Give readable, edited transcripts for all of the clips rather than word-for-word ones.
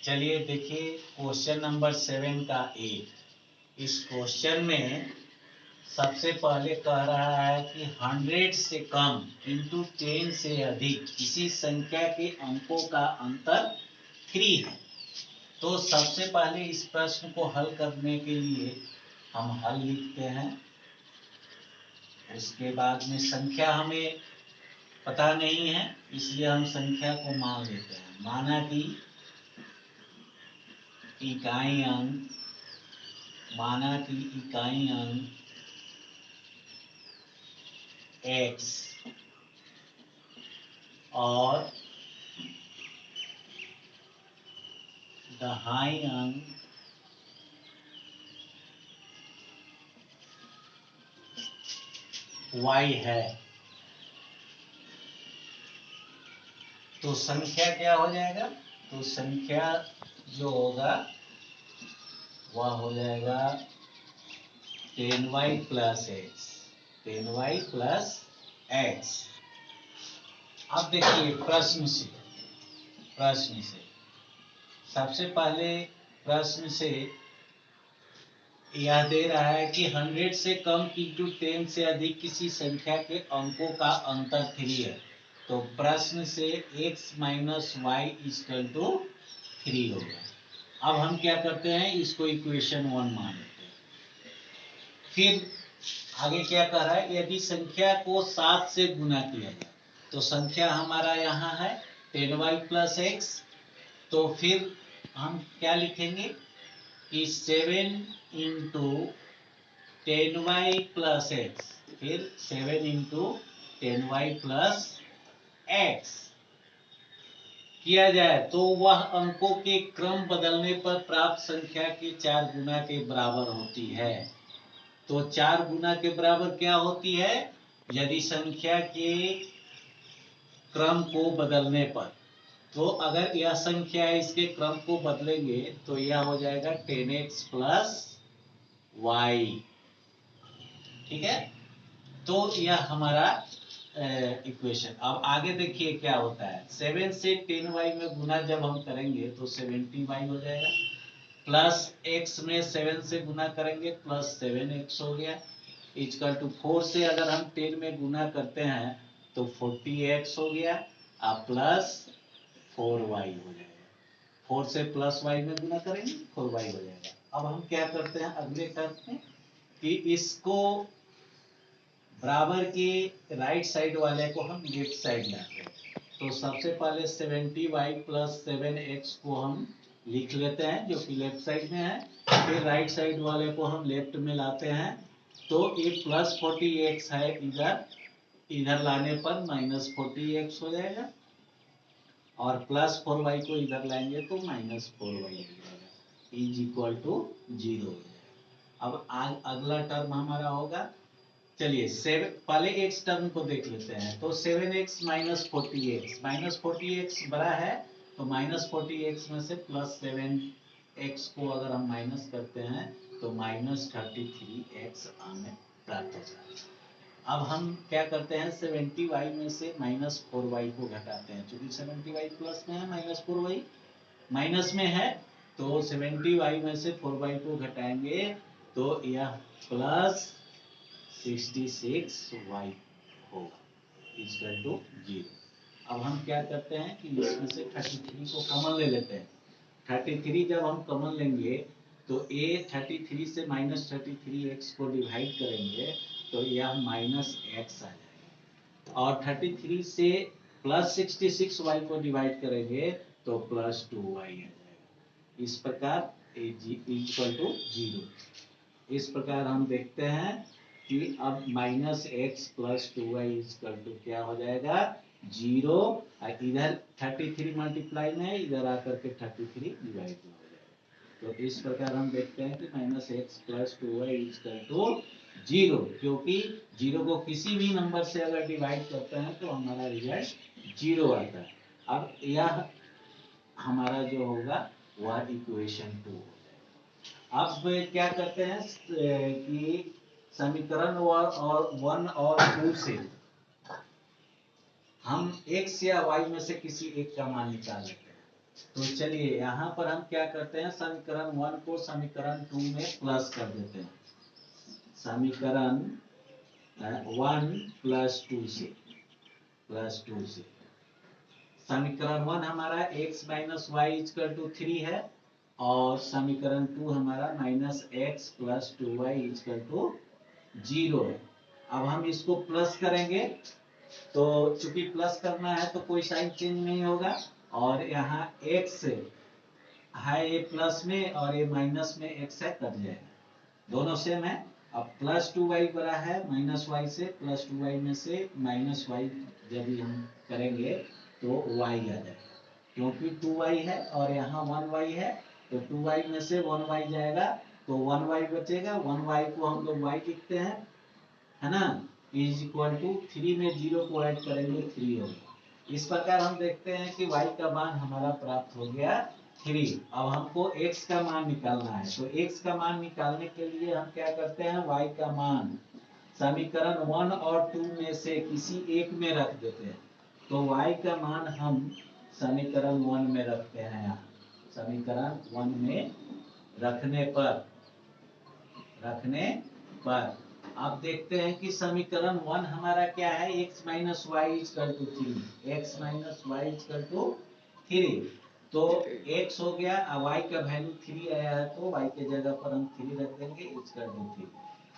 चलिए देखिए question number 7 का ए। इस क्वेश्चन में सबसे पहले कह रहा है कि 100 से कम इंटू 10 से अधिक किसी संख्या के अंकों का अंतर 3 है। तो सबसे पहले इस प्रश्न को हल करने के लिए हम हल लिखते हैं। उसके बाद में संख्या हमें पता नहीं है, इसलिए हम संख्या को मान लेते हैं। माना कि इकाई अंक x और दहाई अंक y है। तो संख्या क्या हो जाएगा? तो संख्या जो होगा वह हो जाएगा 10y प्लस x। अब देखिए प्रश्न से सबसे पहले प्रश्न से यह दे रहा है कि 100 से कम इंटू 10 से अधिक किसी संख्या के अंकों का अंतर 3 है। तो प्रश्न से x minus Y equal to 3 होगा। अब हम क्या करते हैं, इसको इक्वेशन 1 मान लेते हैं। फिर आगे क्या कह रहा है, यदि संख्या को 7 से गुना किया जाए तो संख्या हमारा यहाँ है 10y प्लस एक्स। तो फिर हम क्या लिखेंगे कि 7 इंटू 10y प्लस एक्स, फिर 7 इंटू 10y प्लस एक्स किया जाए तो वह अंकों के क्रम बदलने पर प्राप्त संख्या के 4 गुना के बराबर होती है। तो 4 गुना के बराबर क्या होती है? यदि संख्या के क्रम को बदलने पर, तो अगर यह संख्या है इसके क्रम को बदलेंगे तो यह हो जाएगा 10x प्लस वाई। ठीक है, तो यह हमारा इक्वेशन। अब आगे देखिए क्या होता है। 7 से 10y में गुना जब हम करेंगे तो 70y हो जाएगा, प्लस x में 7 से गुना करेंगे प्लस 7x हो गया, इक्वल टू 4 से अगर हम 10 में गुना करते हैं तो 40x हो गया, अब प्लस 4y हो जाएगा। 4 से प्लस y में गुना करेंगे 4y हो जाएगा। अब हम क्या करते हैं अगले टर्म में कि इसको बराबर के राइट साइड वाले को हम लेफ्ट साइड लाते हैं। तो सबसे पहले 70y प्लस 7x को हम लिख लेते हैं जो कि लेफ्ट साइड में है। फिर राइट साइड वाले को हम लेफ्ट में लाते हैं, तो ये प्लस 40x है, इधर लाने पर माइनस 40x हो जाएगा, और प्लस 4y को इधर लाएंगे तो माइनस 4y हो जाएगा, इज इक्वल टू 0 हो जाएगा। अब अगला टर्म हमारा होगा, चलिए पहले x टर्म को देख लेते हैं। तो 7x माइनस 40x बड़ा है, तो माइनस 40x में से प्लस 7x को अगर हम माइनस करते हैं तो माइनस 33x हमें प्राप्त हो जाता है। अब हम क्या करते हैं, 70y में से माइनस 4y को घटाते हैं। चूंकि 70y प्लस में है, माइनस 4y माइनस में है, तो 70y में से 4y को घटाएंगे तो यह प्लस 66y होगा, इक्वल टू 0। अब हम क्या करते हैं कि इसमें से 33 को कॉमन ले लेते हैं। 33 जब हम कॉमन लेंगे तो a 33 से माइनस 33x को डिवाइड करेंगे तो यह माइनस x आ जाएगा, और 33 से प्लस 66y को डिवाइड करेंगे तो प्लस 2y आ जाएगा। इस प्रकार इक्वल टू 0। इस प्रकार हम देखते हैं कि अब minus X plus 2y equal to क्या हो जाएगा, 0। इधर 33 मल्टीप्लाई में है, इधर आकर के 33 डिवाइड में हो जाएगा। तो इस प्रकार हम देखते हैं कि minus X plus 2y equal to 0, क्योंकि 0 को किसी भी नंबर से अगर डिवाइड करते हैं तो हमारा रिजल्ट 0 आता है। अब यह हमारा जो होगा वह इक्वेशन 2 हो जाएगा। अब क्या करते हैं कि समीकरण और 1 और 2 से हम x या y में से किसी एक का मान निकाल लेते हैं। तो चलिए यहाँ पर हम क्या करते हैं, समीकरण 1 को समीकरण 2 में प्लस कर देते हैं। समीकरण 1 प्लस 2 से समीकरण 1 हमारा x minus Y equal to 3 है और समीकरण 2 हमारा minus X plus 2y equal to 0 है। अब हम इसको प्लस करेंगे तो चूंकि प्लस करना है तो कोई साइन चेंज नहीं होगा और यहाँ x है ये प्लस में और ये माइनस में x है, कट जाएगा, दोनों सेम है। अब प्लस 2y बड़ा है माइनस वाई से, प्लस 2y में से माइनस वाई जब भी हम करेंगे तो y आ जाएगा, क्योंकि 2y है और यहाँ 1y है तो 2y में से 1y जाएगा तो 1y बचेगा। 1y को हम लोग y लिखते हैं, है ना, इज इक्वल टू 3 में 0 को ऐड करेंगे 3 होगा। इस प्रकार हम देखते हैं कि y का मान हमारा प्राप्त हो गया 3। अब हमको x का मान निकालना है, तो x का मान निकालने के लिए हम क्या करते हैं, y का मान समीकरण 1 और 2 में से किसी एक में रख देते हैं। तो y का मान हम समीकरण 1 में रखते हैं। यहाँ समीकरण 1 में रखने पर आप देखते हैं कि समीकरण 1 हमारा क्या है, x minus Y equal to 3, x minus Y equal to 3। तो x हो गया, अब y का वैल्यू 3 आया है तो y के जगह पर हम 3 रख देंगे इक्वल टू 3।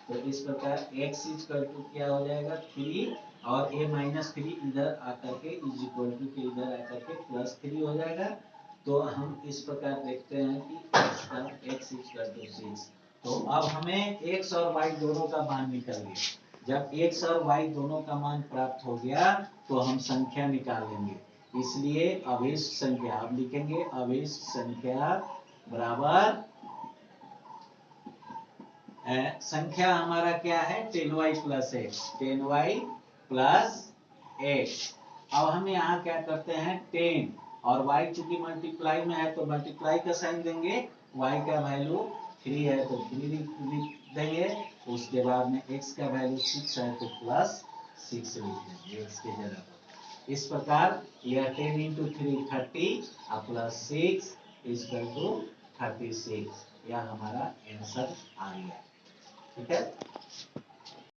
तो इस प्रकार x इक्वल टू क्या हो जाएगा 3 और a माइनस 3 इधर आकर के इज इक्वल टू के इधर आकर के प्लस 3 हो जाएगा। तो हम इस प्रकार देखते हैं कि x इक्वल टू 6। तो अब हमें x और y दोनों का मान निकल गया। जब x और y दोनों का मान प्राप्त हो गया तो हम संख्या निकाल लेंगे। इसलिए अभिष्ट संख्या अब लिखेंगे, अभिष्ट संख्या बराबर संख्या हमारा क्या है 10y plus x, 10y plus x। अब हम यहाँ क्या करते हैं 10 और y चूंकि मल्टीप्लाई में है तो मल्टीप्लाई का साइन देंगे, y का वैल्यू 3 है तो 3 लिख देंगे, उसके बाद में x का वैल्यू 6 है तो प्लस 6 लिख देंगे x के जगह पर। इस प्रकार यह 10 इंटू 3 30 और प्लस 6 इक्वल टू 36, यह हमारा आंसर आ गया। ठीक है।